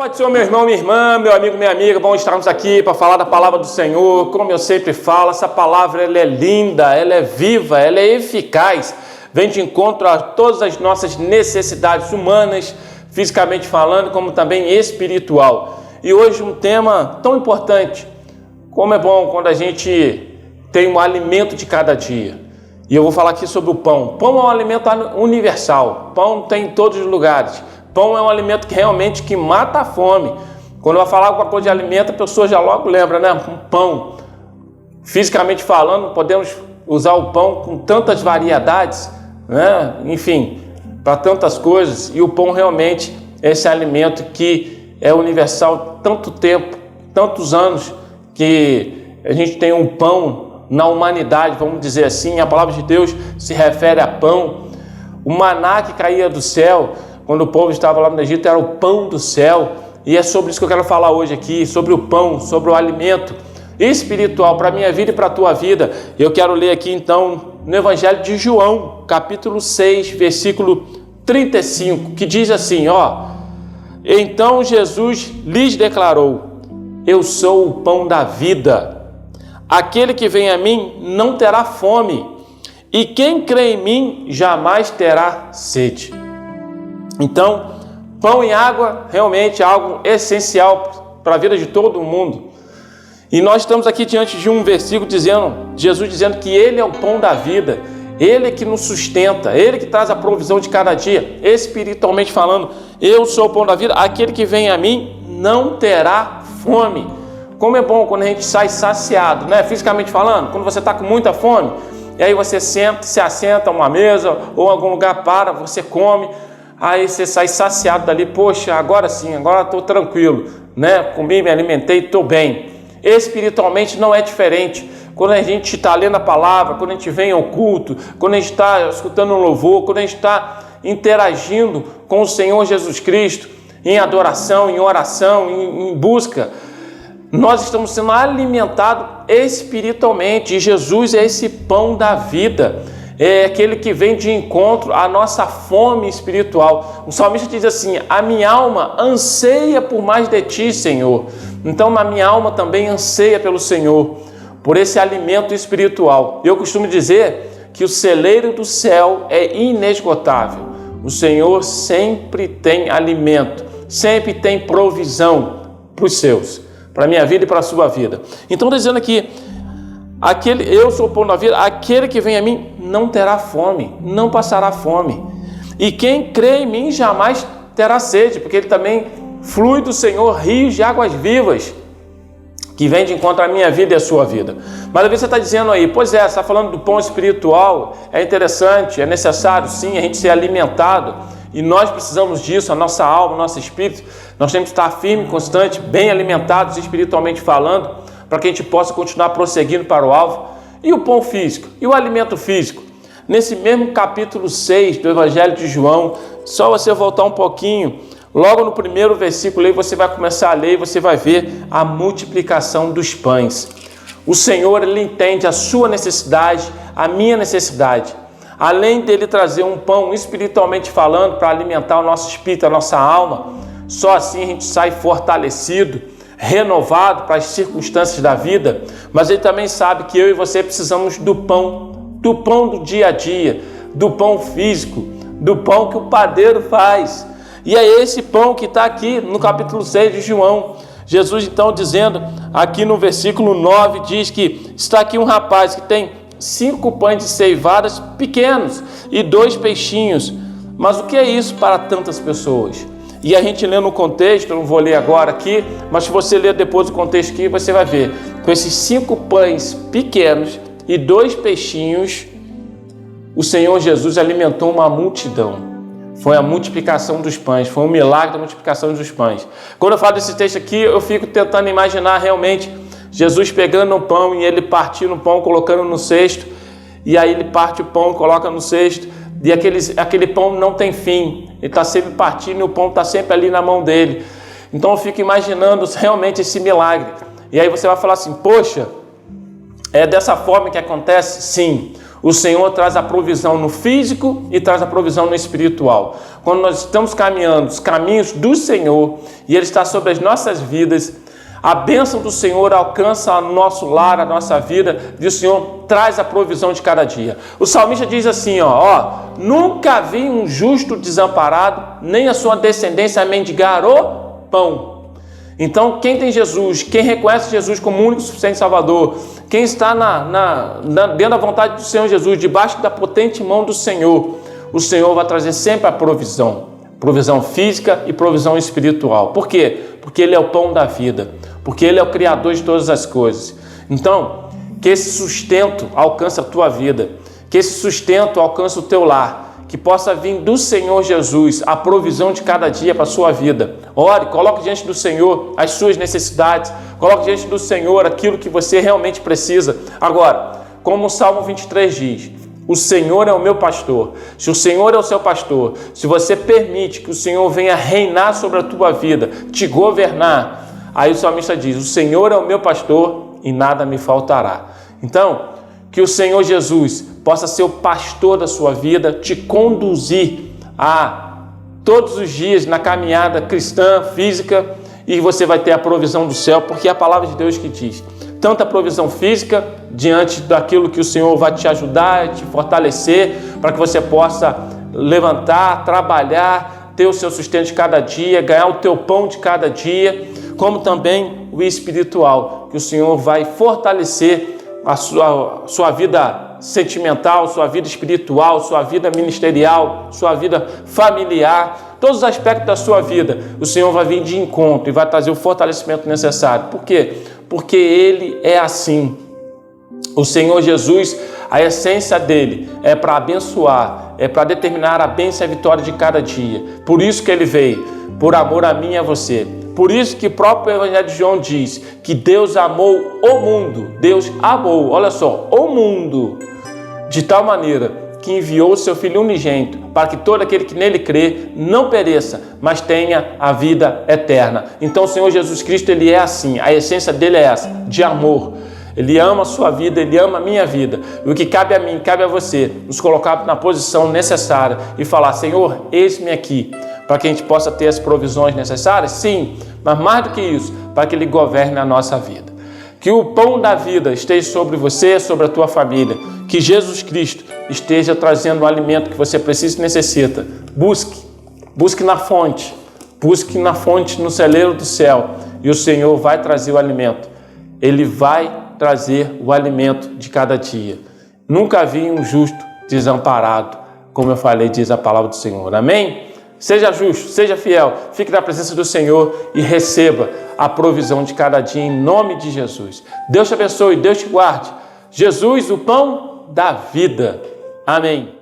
Paz do Senhor, meu irmão, minha irmã, meu amigo, minha amiga, bom estarmos aqui para falar da palavra do Senhor. Como eu sempre falo, essa palavra ela é linda, ela é viva, ela é eficaz, vem de encontro a todas as nossas necessidades humanas, fisicamente falando, como também espiritual. E hoje um tema tão importante, como é bom quando a gente tem um alimento de cada dia. E eu vou falar aqui sobre o pão. Pão é um alimento universal, pão tem em todos os lugares. Pão é um alimento que realmente que mata a fome. Quando eu falar alguma coisa de alimento, a pessoa já logo lembra, né? Um pão. Fisicamente falando, podemos usar o pão com tantas variedades, né? Enfim, para tantas coisas. E o pão realmente é esse alimento que é universal tanto tempo, tantos anos, que a gente tem um pão na humanidade, vamos dizer assim. A palavra de Deus se refere a pão. O maná que caía do céu, quando o povo estava lá no Egito, era o pão do céu. E é sobre isso que eu quero falar hoje aqui, sobre o pão, sobre o alimento espiritual para a minha vida e para a tua vida. Eu quero ler aqui então no Evangelho de João, capítulo 6, versículo 35, que diz assim, Então Jesus lhes declarou, eu sou o pão da vida. Aquele que vem a mim não terá fome, e quem crê em mim jamais terá sede. Então, pão e água realmente é algo essencial para a vida de todo mundo. E nós estamos aqui diante de um versículo Jesus dizendo que Ele é o pão da vida, Ele que nos sustenta, Ele que traz a provisão de cada dia, espiritualmente falando. Eu sou o pão da vida, aquele que vem a mim não terá fome. Como é bom quando a gente sai saciado, né? Fisicamente falando, quando você está com muita fome, e aí você se assenta a uma mesa ou em algum lugar você come. Aí você sai saciado dali, poxa, agora sim, agora estou tranquilo, né? Comi, me alimentei, estou bem. Espiritualmente não é diferente. Quando a gente está lendo a palavra, quando a gente vem ao culto, quando a gente está escutando um louvor, quando a gente está interagindo com o Senhor Jesus Cristo, em adoração, em oração, em busca, nós estamos sendo alimentados espiritualmente. E Jesus é esse pão da vida. É aquele que vem de encontro à nossa fome espiritual. O salmista diz assim, a minha alma anseia por mais de ti, Senhor. Então a minha alma também anseia pelo Senhor, por esse alimento espiritual. Eu costumo dizer que o celeiro do céu é inesgotável. O Senhor sempre tem alimento, sempre tem provisão para os seus, para a minha vida e para a sua vida. Então está dizendo aqui, eu sou o pão da vida, aquele que vem a mim não terá fome, não passará fome. E quem crê em mim jamais terá sede, porque ele também flui do Senhor rios de águas vivas, que vem de encontro à minha vida e à sua vida. Mas às vezes você está dizendo aí, pois é, você está falando do pão espiritual, é interessante, é necessário sim a gente ser alimentado, e nós precisamos disso, a nossa alma, o nosso espírito, nós temos que estar firme, constante, bem alimentados espiritualmente falando, para que a gente possa continuar prosseguindo para o alvo. E o pão físico? E o alimento físico? Nesse mesmo capítulo 6 do Evangelho de João, só você voltar um pouquinho, logo no primeiro versículo aí você vai começar a ler e você vai ver a multiplicação dos pães. O Senhor, Ele entende a sua necessidade, a minha necessidade. Além dele trazer um pão espiritualmente falando para alimentar o nosso espírito, a nossa alma, só assim a gente sai fortalecido, renovado para as circunstâncias da vida, mas Ele também sabe que eu e você precisamos do pão do dia a dia, do pão físico, do pão que o padeiro faz. E é esse pão que está aqui no capítulo 6 de João. Jesus então dizendo, aqui no versículo 9, diz que está aqui um rapaz que tem 5 pães de ceivadas pequenos e 2 peixinhos. Mas o que é isso para tantas pessoas? E a gente lê no contexto, eu não vou ler agora aqui, mas se você ler depois o contexto aqui, você vai ver. Com esses 5 pães pequenos e 2 peixinhos, o Senhor Jesus alimentou uma multidão. Foi a multiplicação dos pães, foi um milagre da multiplicação dos pães. Quando eu falo desse texto aqui, eu fico tentando imaginar realmente Jesus pegando o pão e ele partindo o pão, colocando no cesto, e aí ele parte o pão, coloca no cesto, e aquele pão não tem fim, ele está sempre partindo e o pão está sempre ali na mão dele. Então eu fico imaginando realmente esse milagre. E aí você vai falar assim, poxa, é dessa forma que acontece? Sim. O Senhor traz a provisão no físico e traz a provisão no espiritual. Quando nós estamos caminhando os caminhos do Senhor e Ele está sobre as nossas vidas, a bênção do Senhor alcança o nosso lar, a nossa vida, e o Senhor traz a provisão de cada dia. O salmista diz assim, nunca vi um justo desamparado, nem a sua descendência mendigar o pão. Então, quem tem Jesus, quem reconhece Jesus como único e suficiente Salvador, quem está dentro da vontade do Senhor Jesus, debaixo da potente mão do Senhor, o Senhor vai trazer sempre a provisão física e provisão espiritual. Por quê? Porque Ele é o pão da vida, porque Ele é o Criador de todas as coisas. Então, que esse sustento alcance a tua vida, que esse sustento alcance o teu lar, que possa vir do Senhor Jesus a provisão de cada dia para a sua vida. Ore, coloque diante do Senhor as suas necessidades, coloque diante do Senhor aquilo que você realmente precisa. Agora, como o Salmo 23 diz, o Senhor é o meu pastor. Se o Senhor é o seu pastor, se você permite que o Senhor venha reinar sobre a tua vida, te governar, aí o salmista diz, o Senhor é o meu pastor e nada me faltará. Então, que o Senhor Jesus possa ser o pastor da sua vida, te conduzir a todos os dias na caminhada cristã, física, e você vai ter a provisão do céu, porque é a palavra de Deus que diz. Tanto a provisão física, diante daquilo que o Senhor vai te ajudar, te fortalecer, para que você possa levantar, trabalhar, ter o seu sustento de cada dia, ganhar o teu pão de cada dia, como também o espiritual, que o Senhor vai fortalecer a sua vida sentimental, sua vida espiritual, sua vida ministerial, sua vida familiar, todos os aspectos da sua vida, o Senhor vai vir de encontro e vai trazer o fortalecimento necessário. Por quê? Porque Ele é assim. O Senhor Jesus, a essência dele é para abençoar, é para determinar a bênção e a vitória de cada dia. Por isso que Ele veio, por amor a mim e a você. Por isso que o próprio Evangelho de João diz que Deus amou o mundo. Deus amou, olha só, o mundo, de tal maneira que enviou o seu Filho unigênito para que todo aquele que nele crê não pereça, mas tenha a vida eterna. Então o Senhor Jesus Cristo, Ele é assim, a essência dele é essa, de amor. Ele ama a sua vida, Ele ama a minha vida. E o que cabe a mim, cabe a você, nos colocar na posição necessária e falar, Senhor, eis-me aqui, para que a gente possa ter as provisões necessárias? Sim, mas mais do que isso, para que Ele governe a nossa vida. Que o pão da vida esteja sobre você, sobre a tua família. Que Jesus Cristo esteja trazendo o alimento que você precisa e necessita. Busque na fonte. Busque na fonte, no celeiro do céu. E o Senhor vai trazer o alimento. Ele vai trazer o alimento de cada dia. Nunca vi um justo desamparado, como eu falei, diz a palavra do Senhor. Amém? Seja justo, seja fiel, fique na presença do Senhor e receba a provisão de cada dia em nome de Jesus. Deus te abençoe, Deus te guarde. Jesus, o pão da vida. Amém.